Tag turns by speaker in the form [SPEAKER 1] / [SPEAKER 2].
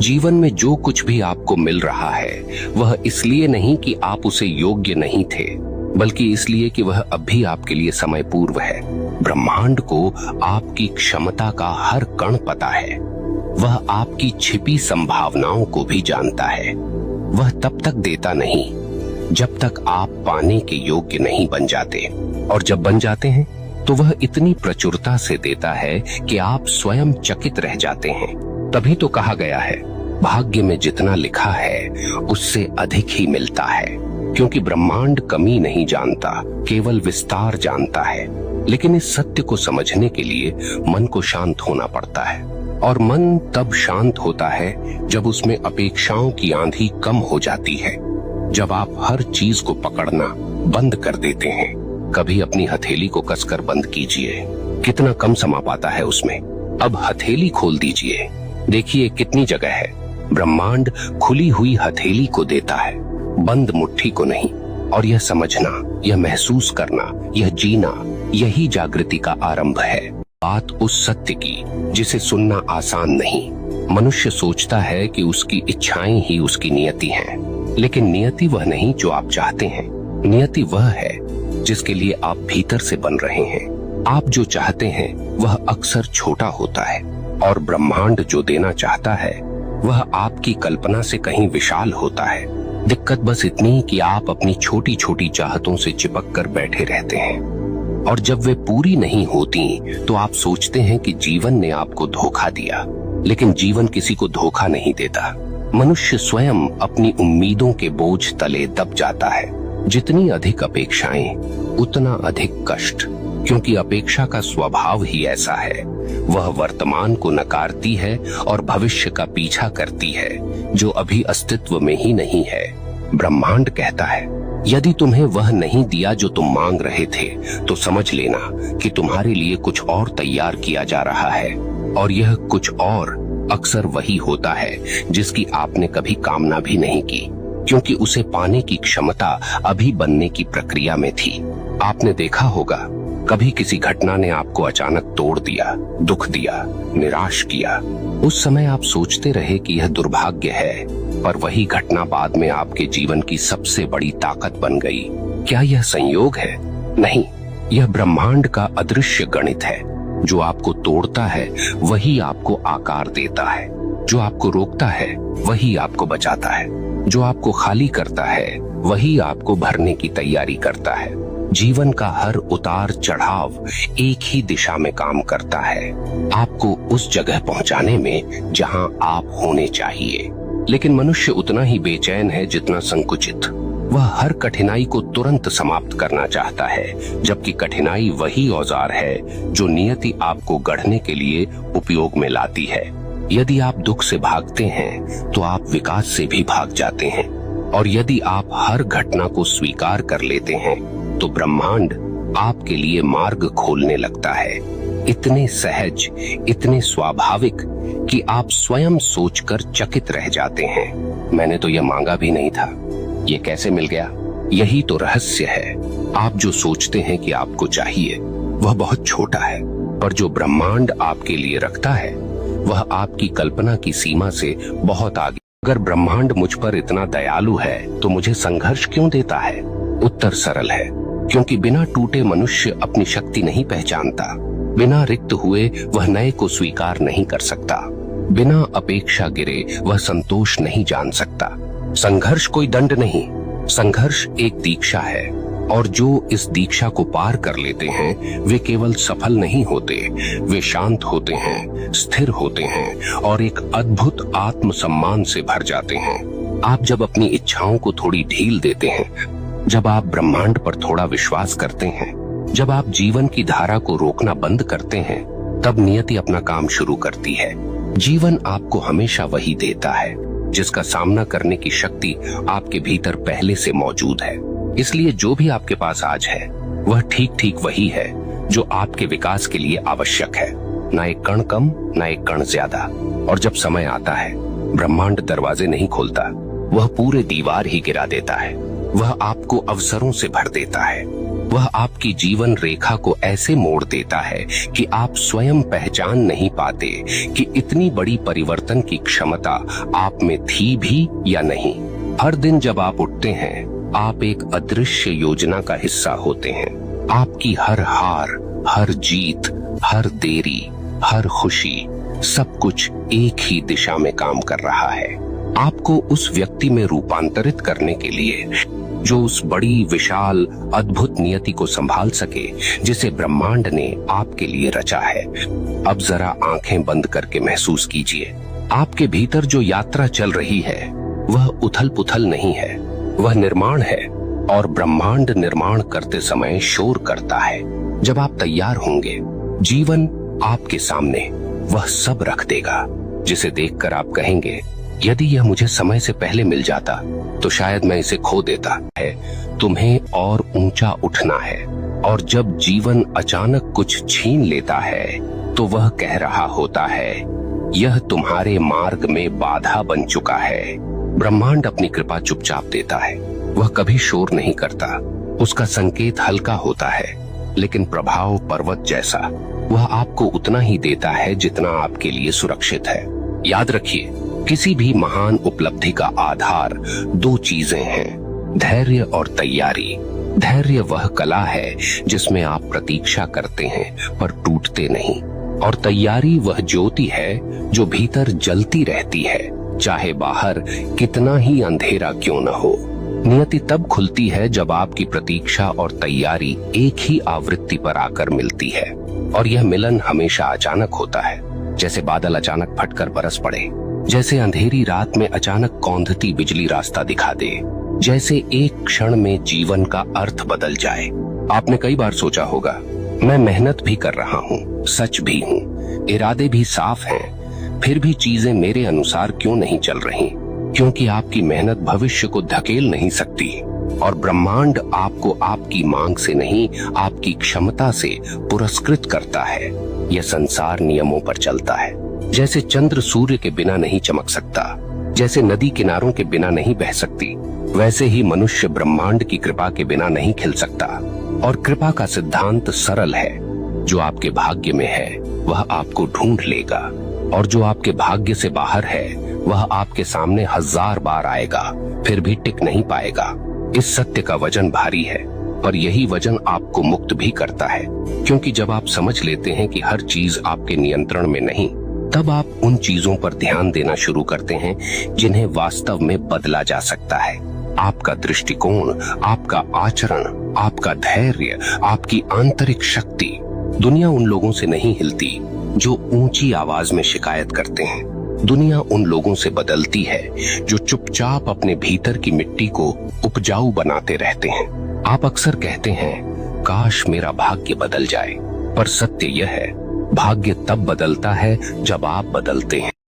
[SPEAKER 1] जीवन में जो कुछ भी आपको मिल रहा है वह इसलिए नहीं कि आप उसे योग्य नहीं थे, बल्कि इसलिए कि वह अब भी आपके लिए समय पूर्व है। ब्रह्मांड को आपकी क्षमता का हर कण पता है। वह आपकी छिपी संभावनाओं को भी जानता है। वह तब तक देता नहीं जब तक आप पाने के योग्य नहीं बन जाते, और जब बन जाते हैं तो वह इतनी प्रचुरता से देता है कि आप स्वयं चकित रह जाते हैं। तभी तो कहा गया है, भाग्य में जितना लिखा है उससे अधिक ही मिलता है, क्योंकि ब्रह्मांड कमी नहीं जानता, केवल विस्तार जानता है। लेकिन इस सत्य को समझने के लिए मन को शांत होना पड़ता है, और मन तब शांत होता है जब उसमें अपेक्षाओं की आंधी कम हो जाती है, जब आप हर चीज को पकड़ना बंद कर देते हैं। कभी अपनी हथेली को कसकर बंद कीजिए, कितना कम समा पाता है उसमें। अब हथेली खोल दीजिए, देखिए कितनी जगह है। ब्रह्मांड खुली हुई हथेली को देता है, बंद मुट्ठी को नहीं। और यह समझना, यह महसूस करना, यह जीना, यही जागृति का आरंभ है। बात उस सत्य की जिसे सुनना आसान नहीं। मनुष्य सोचता है कि उसकी इच्छाएं ही उसकी नियति हैं, लेकिन नियति वह नहीं जो आप चाहते हैं। नियति वह है जिसके लिए आप भीतर से बन रहे हैं। आप जो चाहते हैं वह अक्सर छोटा होता है, और ब्रह्मांड जो देना चाहता है वह आपकी कल्पना से कहीं विशाल होता है। दिक्कत बस इतनी कि आप अपनी छोटी छोटी चाहतों से चिपक कर बैठे रहते हैं, और जब वे पूरी नहीं होती तो आप सोचते हैं कि जीवन ने आपको धोखा दिया। लेकिन जीवन किसी को धोखा नहीं देता। मनुष्य स्वयं अपनी उम्मीदों के बोझ तले दब जाता है। जितनी अधिक अपेक्षाएं उतना अधिक कष्ट, क्योंकि अपेक्षा का स्वभाव ही ऐसा है। वह वर्तमान को नकारती है और भविष्य का पीछा करती है जो अभी अस्तित्व में ही नहीं है। ब्रह्मांड कहता है, यदि तुम्हें वह नहीं दिया जो तुम मांग रहे थे, तो समझ लेना कि तुम्हारे लिए कुछ और तैयार किया जा रहा है, और यह कुछ और अक्सर वही होता है जिसकी आपने कभी कामना भी नहीं की, क्योंकि उसे पाने की क्षमता अभी बनने की प्रक्रिया में थी। आपने देखा होगा, कभी किसी घटना ने आपको अचानक तोड़ दिया, दुख दिया, निराश किया। उस समय आप सोचते रहे कि यह दुर्भाग्य है, पर वही घटना बाद में आपके जीवन की सबसे बड़ी ताकत बन गई। क्या यह संयोग है? नहीं, यह ब्रह्मांड का अदृश्य गणित है। जो आपको तोड़ता है वही आपको आकार देता है, जो आपको रोकता है वही आपको बचाता है, जो आपको खाली करता है वही आपको भरने की तैयारी करता है। जीवन का हर उतार चढ़ाव एक ही दिशा में काम करता है, आपको उस जगह पहुंचाने में जहां आप होने चाहिए। लेकिन मनुष्य उतना ही बेचैन है जितना संकुचित। वह हर कठिनाई को तुरंत समाप्त करना चाहता है, जबकि कठिनाई वही औजार है जो नियति आपको गढ़ने के लिए उपयोग में लाती है। यदि आप दुख से भागते हैं तो आप विकास से भी भाग जाते हैं, और यदि आप हर घटना को स्वीकार कर लेते हैं तो ब्रह्मांड आपके लिए मार्ग खोलने लगता है। इतने सहज, इतने स्वाभाविक कि आप स्वयं सोचकर चकित रह जाते हैं, मैंने तो यह मांगा भी नहीं था, ये कैसे मिल गया? यही तो रहस्य है। आप जो सोचते हैं कि आपको चाहिए वह बहुत छोटा है, पर जो ब्रह्मांड आपके लिए रखता है वह आपकी कल्पना की सीमा से बहुत आगे। अगर ब्रह्मांड मुझ पर इतना दयालु है तो मुझे संघर्ष क्यों देता है? उत्तर सरल है, क्योंकि बिना टूटे मनुष्य अपनी शक्ति नहीं पहचानता। बिना रिक्त हुए वह नए को स्वीकार नहीं कर सकता। बिना अपेक्षा गिरे वह संतोष नहीं जान सकता। संघर्ष कोई दंड नहीं, संघर्ष एक दीक्षा है, और जो इस दीक्षा को पार कर लेते हैं वे केवल सफल नहीं होते, वे शांत होते हैं, स्थिर होते हैं, और एक अद्भुत आत्मसम्मान से भर जाते हैं। आप जब अपनी इच्छाओं को थोड़ी ढील देते हैं, जब आप ब्रह्मांड पर थोड़ा विश्वास करते हैं, जब आप जीवन की धारा को रोकना बंद करते हैं, तब नियति अपना काम शुरू करती है। जीवन आपको हमेशा वही देता है जिसका सामना करने की शक्ति आपके भीतर पहले से मौजूद है। इसलिए जो भी आपके पास आज है वह ठीक ठीक वही है जो आपके विकास के लिए आवश्यक है, ना एक कण कम, ना एक कण ज्यादा। और जब समय आता है, ब्रह्मांड दरवाजे नहीं खोलता, वह पूरे दीवार ही गिरा देता है। वह आपको अवसरों से भर देता है, वह आपकी जीवन रेखा को ऐसे मोड़ देता है कि आप स्वयं पहचान नहीं पाते कि इतनी बड़ी परिवर्तन की क्षमता आप में थी भी या नहीं। हर दिन जब आप उठते हैं, आप एक अदृश्य योजना का हिस्सा होते हैं। आपकी हर हार, हर जीत, हर देरी, हर खुशी, सब कुछ एक ही दिशा में काम कर रहा है, आपको उस व्यक्ति में रूपांतरित करने के लिए जो उस बड़ी विशाल अद्भुत नियति को संभाल सके जिसे ब्रह्मांड ने आपके लिए रचा है। अब जरा आंखें बंद करके महसूस कीजिए, आपके भीतर जो यात्रा चल रही है वह उथल पुथल नहीं है, वह निर्माण है। और ब्रह्मांड निर्माण करते समय शोर करता है। जब आप तैयार होंगे, जीवन आपके सामने वह सब रख देगा जिसे देखकर आप कहेंगे, यदि यह मुझे समय से पहले मिल जाता तो शायद मैं इसे खो देता। है तुम्हें और ऊंचा उठना है। और जब जीवन अचानक कुछ छीन लेता है तो वह कह रहा होता है, यह तुम्हारे मार्ग में बाधा बन चुका है। ब्रह्मांड अपनी कृपा चुपचाप देता है, वह कभी शोर नहीं करता। उसका संकेत हल्का होता है लेकिन प्रभाव पर्वत जैसा। वह आपको उतना ही देता है जितना आपके लिए सुरक्षित है। याद रखिए, किसी भी महान उपलब्धि का आधार दो चीजें हैं, धैर्य और तैयारी। धैर्य वह कला है जिसमें आप प्रतीक्षा करते हैं पर टूटते नहीं, और तैयारी वह ज्योति है जो भीतर जलती रहती है, चाहे बाहर कितना ही अंधेरा क्यों न हो। नियति तब खुलती है जब आपकी प्रतीक्षा और तैयारी एक ही आवृत्ति पर आकर मिलती है, और यह मिलन हमेशा अचानक होता है, जैसे बादल अचानक फटकर बरस पड़े, जैसे अंधेरी रात में अचानक कौंधती बिजली रास्ता दिखा दे, जैसे एक क्षण में जीवन का अर्थ बदल जाए। आपने कई बार सोचा होगा, मैं मेहनत भी कर रहा हूँ, सच भी हूँ, इरादे भी साफ हैं, फिर भी चीजें मेरे अनुसार क्यों नहीं चल रही? क्योंकि आपकी मेहनत भविष्य को धकेल नहीं सकती, और ब्रह्मांड आपको आपकी मांग से नहीं, आपकी क्षमता से पुरस्कृत करता है। यह संसार नियमों पर चलता है। जैसे चंद्र सूर्य के बिना नहीं चमक सकता, जैसे नदी किनारों के बिना नहीं बह सकती, वैसे ही मनुष्य ब्रह्मांड की कृपा के बिना नहीं खिल सकता। और कृपा का सिद्धांत सरल है, जो आपके भाग्य में है वह आपको ढूंढ लेगा, और जो आपके भाग्य से बाहर है वह आपके सामने 1000 बार आएगा, फिर भी टिक नहीं पाएगा। इस सत्य का वजन भारी है, पर यही वजन आपको मुक्त भी करता है, क्योंकि जब आप समझ लेते हैं कि हर चीज आपके नियंत्रण में नहीं, तब आप उन चीजों पर ध्यान देना शुरू करते हैं जिन्हें वास्तव में बदला जा सकता है। आपका दृष्टिकोण, आपका आचरण, आपका धैर्य, आपकी आंतरिक शक्ति। दुनिया उन लोगों से नहीं हिलती जो ऊंची आवाज में शिकायत करते हैं। दुनिया उन लोगों से बदलती है जो चुपचाप अपने भीतर की मिट्टी को उपजाऊ बनाते रहते हैं। आप अक्सर कहते हैं, काश मेरा भाग्य बदल जाए, पर सत्य यह है, भाग्य तब बदलता है जब आप बदलते हैं।